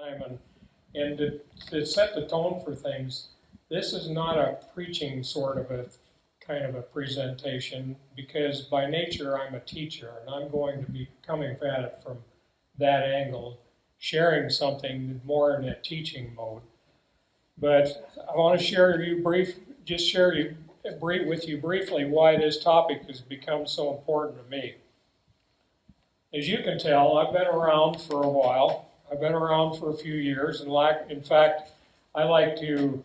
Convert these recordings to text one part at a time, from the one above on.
time, and to set the tone for things, this is not a preaching sort of a kind of a presentation, because by nature I'm a teacher, and I'm going to be coming at it from that angle, sharing something more in a teaching mode. But I want to share with you briefly why this topic has become so important to me. As you can tell, I've been around for a while. I've been around for a few years, and in fact, I like to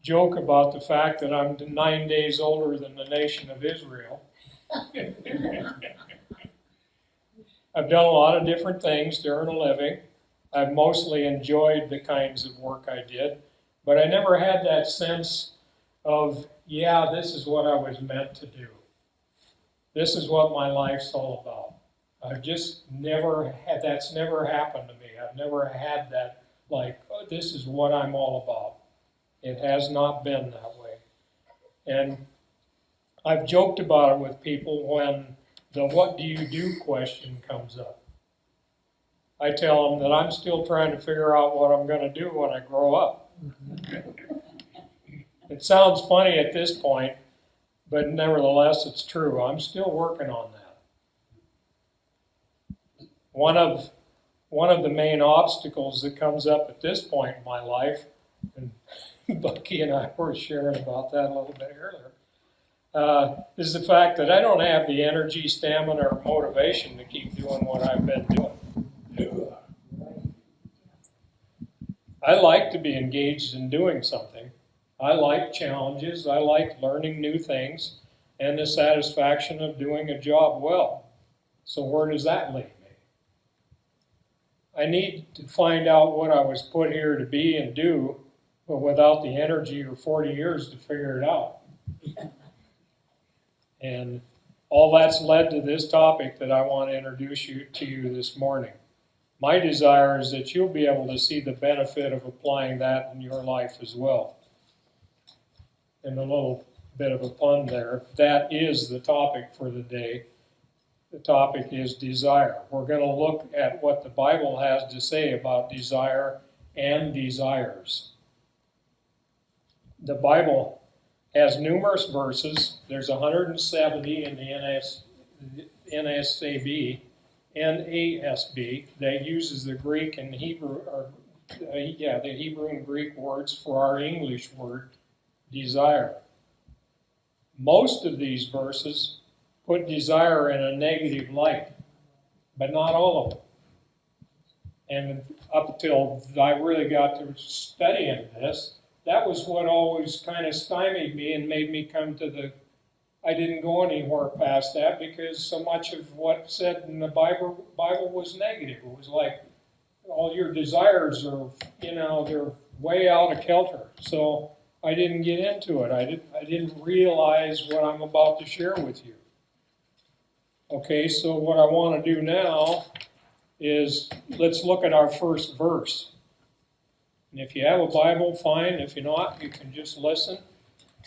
joke about the fact that I'm 9 days older than the nation of Israel. I've done a lot of different things to earn a living. I've mostly enjoyed the kinds of work I did, but I never had that sense of, yeah, this is what I was meant to do. This is what my life's all about. I've just never had, that's never happened to me. I've never had that, like, oh, this is what I'm all about. It has not been that way. And I've joked about it with people when the what do you do question comes up. I tell them that I'm still trying to figure out what I'm going to do when I grow up. It sounds funny at this point, but nevertheless it's true. I'm still working on that. One of the main obstacles that comes up at this point in my life, and Bucky and I were sharing about that a little bit earlier, is the fact that I don't have the energy, stamina, or motivation to keep doing what I've been doing. I like to be engaged in doing something. I like challenges. I like learning new things and the satisfaction of doing a job well. So where does that leave me? I need to find out what I was put here to be and do, but without the energy or 40 years to figure it out. And all that's led to this topic that I want to introduce to you this morning. My desire is that you'll be able to see the benefit of applying that in your life as well. And a little bit of a pun there, that is the topic for the day. The topic is desire. We're going to look at what the Bible has to say about desire and desires. The Bible has numerous verses. There's 170 in the NASB that uses the Greek and Hebrew, the Hebrew and Greek words for our English word, desire. Most of these verses put desire in a negative light, but not all of them. And up until I really got to studying this, that was what always kind of stymied me and made me come to I didn't go anywhere past that, because so much of what's said in the Bible was negative. It was like all your desires are, they're way out of kilter. So I didn't get into it. I didn't realize what I'm about to share with you. Okay, so what I want to do now is let's look at our first verse. And if you have a Bible, fine. If you're not, you can just listen.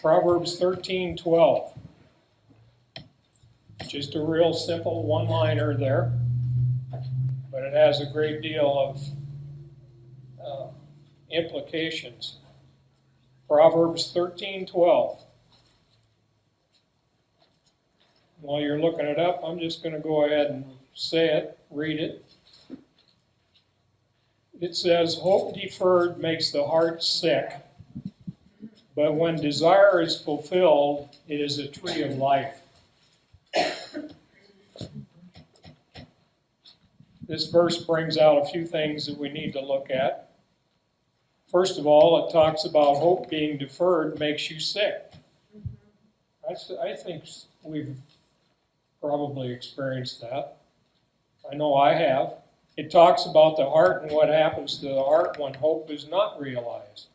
Proverbs 13:12. Just a real simple one-liner there, but it has a great deal of implications. Proverbs 13:12. While you're looking it up, I'm just going to go ahead and say it, read it. It says, "Hope deferred makes the heart sick, but when desire is fulfilled, it is a tree of life." This verse brings out a few things that we need to look at. First of all, it talks about hope being deferred makes you sick. I think we've probably experienced that. I know I have. It talks about the heart and what happens to the heart when hope is not realized.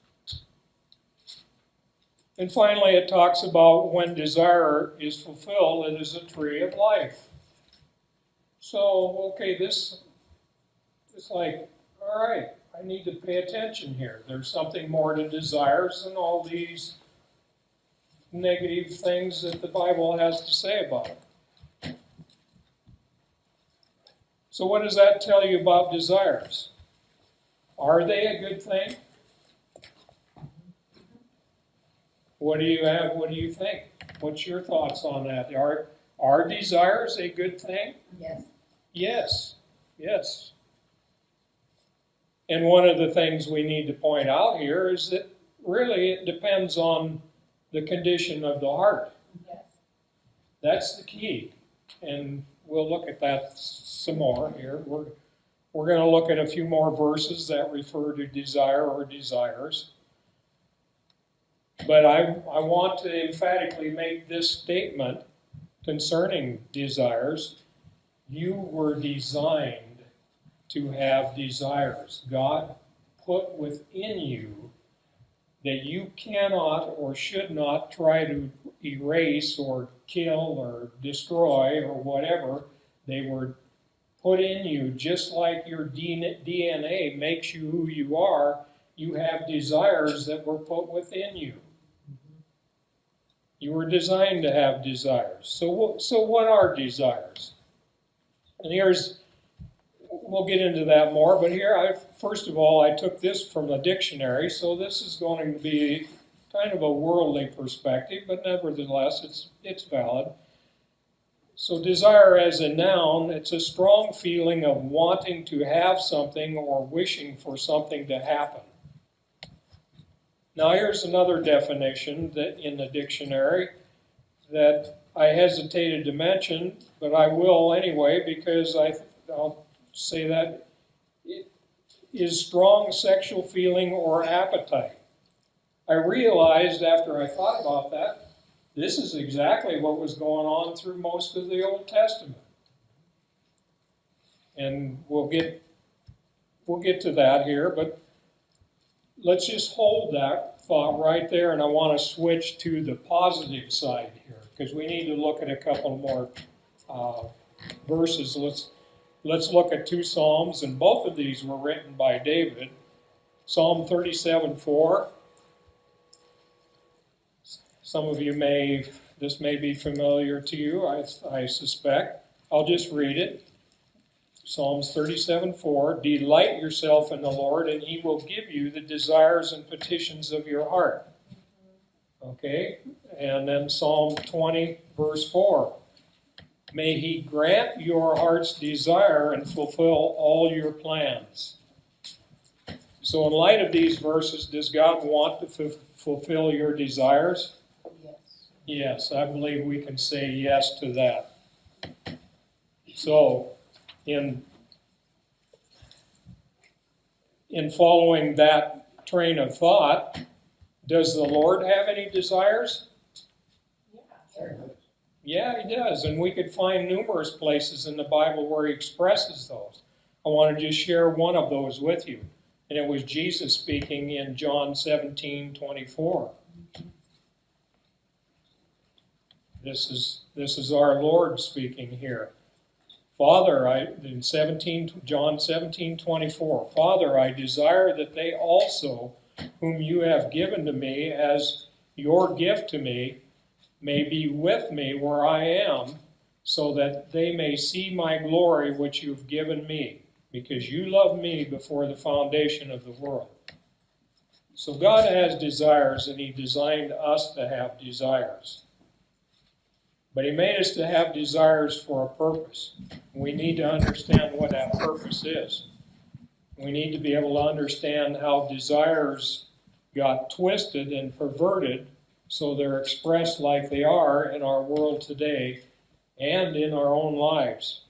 And finally, it talks about when desire is fulfilled, it is a tree of life. So, okay, this is like, all right, I need to pay attention here. There's something more to desires than all these negative things that the Bible has to say about it. So what does that tell you about desires? Are they a good thing? What do you have? What do you think? What's your thoughts on that? Are desires a good thing? Yes. Yes. Yes. And one of the things we need to point out here is that really it depends on the condition of the heart. Yes. That's the key. And we'll look at that some more here. We're going to look at a few more verses that refer to desire or desires. But I want to emphatically make this statement concerning desires. You were designed to have desires. God put within you that you cannot or should not try to erase or kill or destroy or whatever. They were put in you just like your DNA makes you who you are. You have desires that were put within you. You were designed to have desires. So what are desires? And we'll get into that more, but here, first of all, I took this from the dictionary, so this is going to be kind of a worldly perspective, but nevertheless, it's valid. So desire as a noun, it's a strong feeling of wanting to have something or wishing for something to happen. Now here's another definition that in the dictionary that I hesitated to mention, but I will anyway because I'll say that it is strong sexual feeling or appetite. I realized after I thought about that, this is exactly what was going on through most of the Old Testament. And we'll get to that here, but let's just hold that thought right there, and I want to switch to the positive side here, because we need to look at a couple more verses. Let's look at two Psalms, and both of these were written by David. Psalm 37:4. Some of you this may be familiar to you, I suspect. I'll just read it. Psalms 37:4, delight yourself in the Lord, and he will give you the desires and petitions of your heart. Okay? And then Psalm 20, verse 4, may he grant your heart's desire and fulfill all your plans. So in light of these verses, does God want to fulfill your desires? Yes. Yes, I believe we can say yes to that. So, in following that train of thought, does the Lord have any desires? Yeah, sure. Yeah, he does. And we could find numerous places in the Bible where he expresses those. I want to just share one of those with you. And it was Jesus speaking in John 17:24. This is our Lord speaking here. Father, in John 17:24, Father, I desire that they also, whom you have given to me as your gift to me, may be with me where I am, so that they may see my glory which you've given me, because you loved me before the foundation of the world. So God has desires, and he designed us to have desires. But he made us to have desires for a purpose. We need to understand what that purpose is. We need to be able to understand how desires got twisted and perverted so they're expressed like they are in our world today and in our own lives.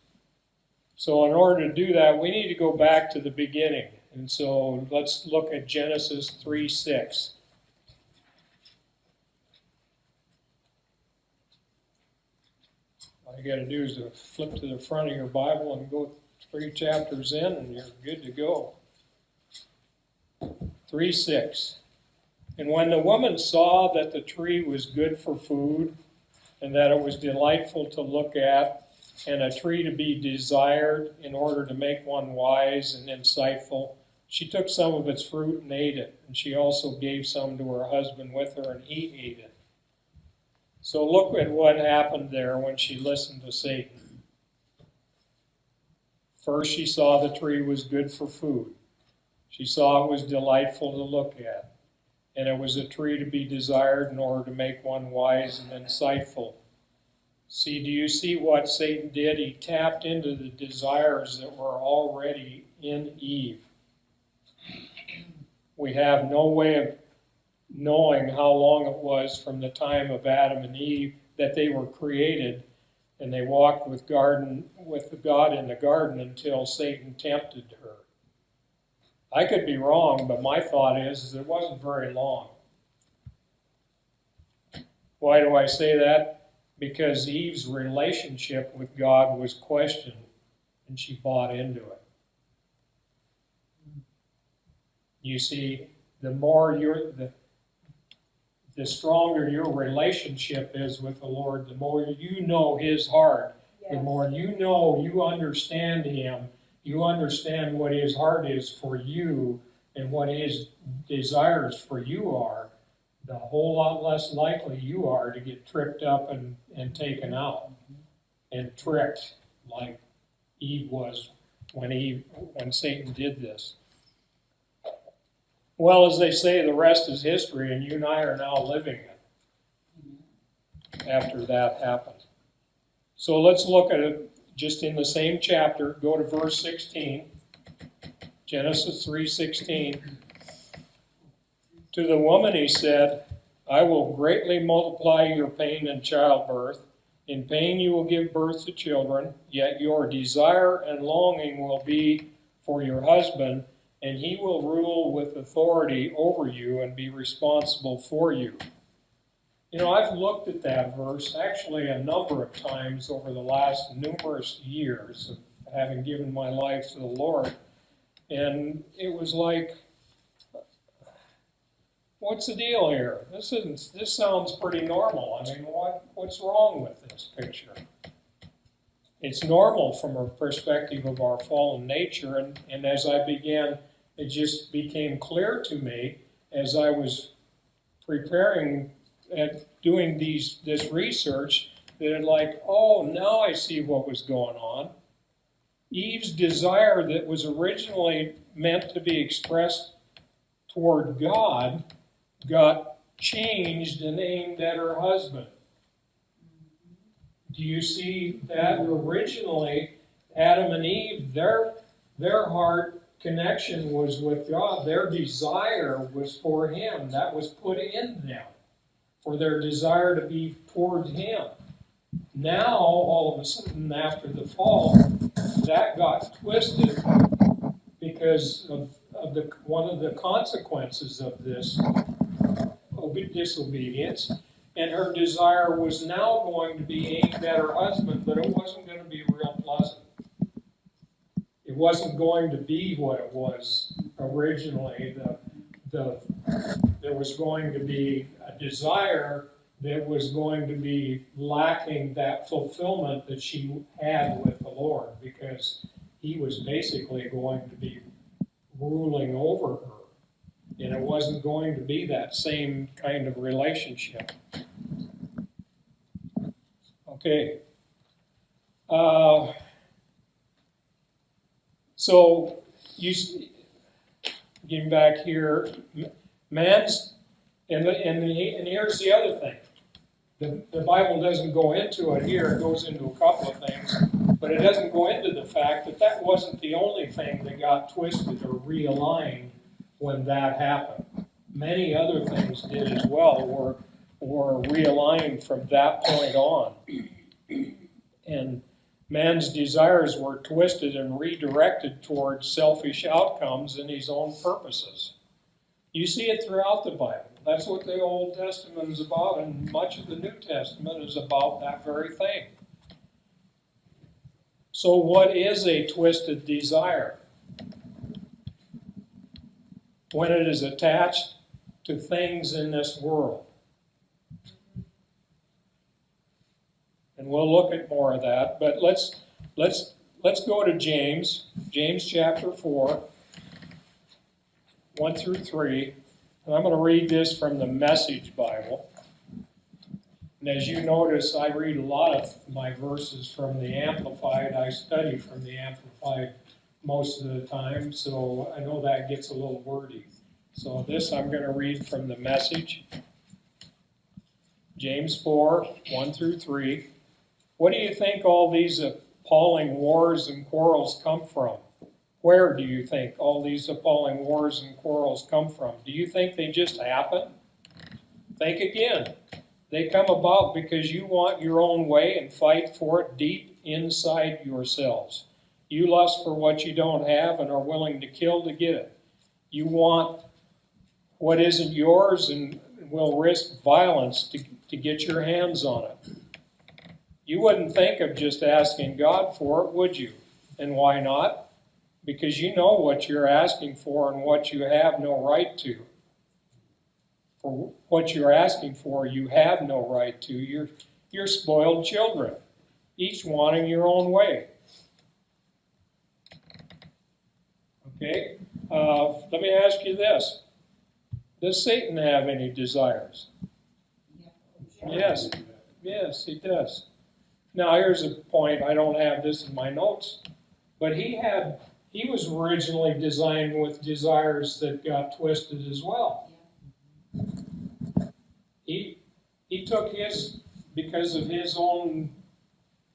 So in order to do that, we need to go back to the beginning. And so let's look at Genesis 3:6. All you got to do is to flip to the front of your Bible and go 3 chapters in, and you're good to go. 3:6. And when the woman saw that the tree was good for food, and that it was delightful to look at, and a tree to be desired in order to make one wise and insightful, she took some of its fruit and ate it. And she also gave some to her husband with her, and he ate it. So look at what happened there when she listened to Satan. First, she saw the tree was good for food. She saw it was delightful to look at, and it was a tree to be desired in order to make one wise and insightful. See, do you see what Satan did? He tapped into the desires that were already in Eve. We have no way of knowing how long it was from the time of Adam and Eve that they were created and they walked with God in the garden until Satan tempted her. I could be wrong, but my thought is it wasn't very long. Why do I say that? Because Eve's relationship with God was questioned and she bought into it. You see, the stronger your relationship is with the Lord, the more you know His heart, the more you understand Him, you understand what His heart is for you and what His desires for you are, the whole lot less likely you are to get tripped up and taken out and tricked like Eve was when Satan did this. Well, as they say, the rest is history, and you and I are now living it after that happened. So let's look at it just in the same chapter. Go to verse 16, Genesis 3:16. To the woman he said, I will greatly multiply your pain in childbirth. In pain you will give birth to children, yet your desire and longing will be for your husband, and he will rule with authority over you and be responsible for you. You know, I've looked at that verse actually a number of times over the last numerous years of having given my life to the Lord, and it was like, what's the deal here? This sounds pretty normal. I mean, what's wrong with this picture? It's normal from a perspective of our fallen nature, and as I began, it just became clear to me as I was preparing and doing this research that it like, oh, now I see what was going on. Eve's desire that was originally meant to be expressed toward God got changed and aimed at her husband. Do you see that? Originally, Adam and Eve, their heart connection was with God. Their desire was for Him. That was put in them, for their desire to be toward Him. Now, all of a sudden, after the fall, that got twisted because of one of the consequences of this disobedience, and her desire was now going to be aimed at her husband, but it wasn't going to be real pleasant. It wasn't going to be what it was originally. There was going to be a desire that was going to be lacking that fulfillment that she had with the Lord, because He was basically going to be ruling over her. And it wasn't going to be that same kind of relationship. Okay. So, getting back here, man's, and here's the other thing. The Bible doesn't go into it here. It goes into a couple of things, but it doesn't go into the fact that wasn't the only thing that got twisted or realigned when that happened. Many other things did as well, were realigned from that point on. And man's desires were twisted and redirected towards selfish outcomes and his own purposes. You see it throughout the Bible. That's what the Old Testament is about, and much of the New Testament is about that very thing. So what is a twisted desire? When it is attached to things in this world. And we'll look at more of that, but let's go to James chapter 4, 1 through 3. And I'm going to read this from the Message Bible. And as you notice, I read a lot of my verses from the Amplified. I study from the Amplified most of the time, so I know that gets a little wordy. So this I'm going to read from the Message. James 4, 1 through 3. What do you think all these appalling wars and quarrels come from? Where do you think all these appalling wars and quarrels come from? Do you think they just happen? Think again. They come about because you want your own way and fight for it deep inside yourselves. You lust for what you don't have and are willing to kill to get it. You want what isn't yours and will risk violence to get your hands on it. You wouldn't think of just asking God for it, would you? And why not? Because you know what you're asking for and what you have no right to. For what you're asking for, you have no right to. You're spoiled children, each wanting your own way. Okay? Let me ask you this. Does Satan have any desires? Yes. Yes, he does. Now, here's a point. I don't have this in my notes, but he was originally designed with desires that got twisted as well. He took his, because of his own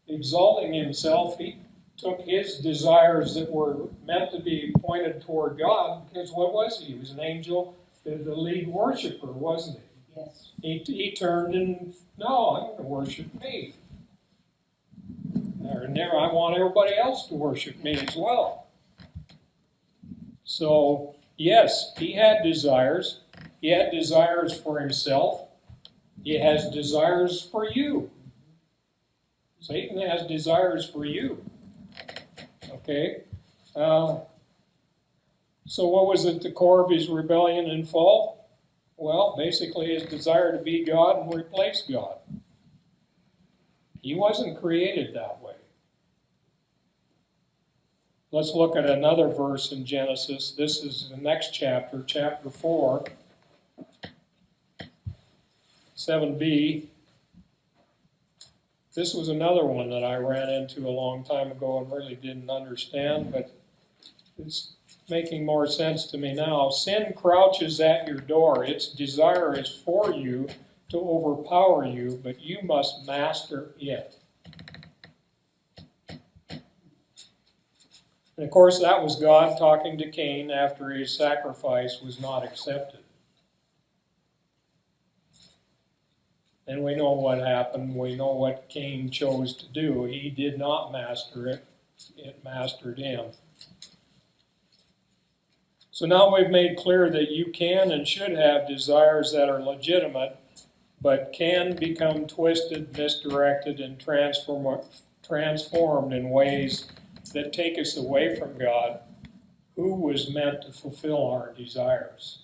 exalting himself, he took his desires that were meant to be pointed toward God, because what was he? He was an angel, the lead worshiper, wasn't he? Yes. He turned and, no, I'm going to worship me. Or there, I want everybody else to worship me as well. So, yes, he had desires. He had desires for himself. He has desires for you. Satan has desires for you. Okay? So what was at the core of his rebellion and fall? Well, basically his desire to be God and replace God. He wasn't created that way. Let's look at another verse in Genesis. This is the next chapter, chapter 4, 7b. This was another one that I ran into a long time ago and really didn't understand, but it's making more sense to me now. Sin crouches at your door. Its desire is for you to overpower you, but you must master it. And of course, that was God talking to Cain after his sacrifice was not accepted. And we know what happened. We know what Cain chose to do. He did not master it. It mastered him. So now we've made clear that you can and should have desires that are legitimate, but can become twisted, misdirected, and transformed in ways that take us away from God, who was meant to fulfill our desires.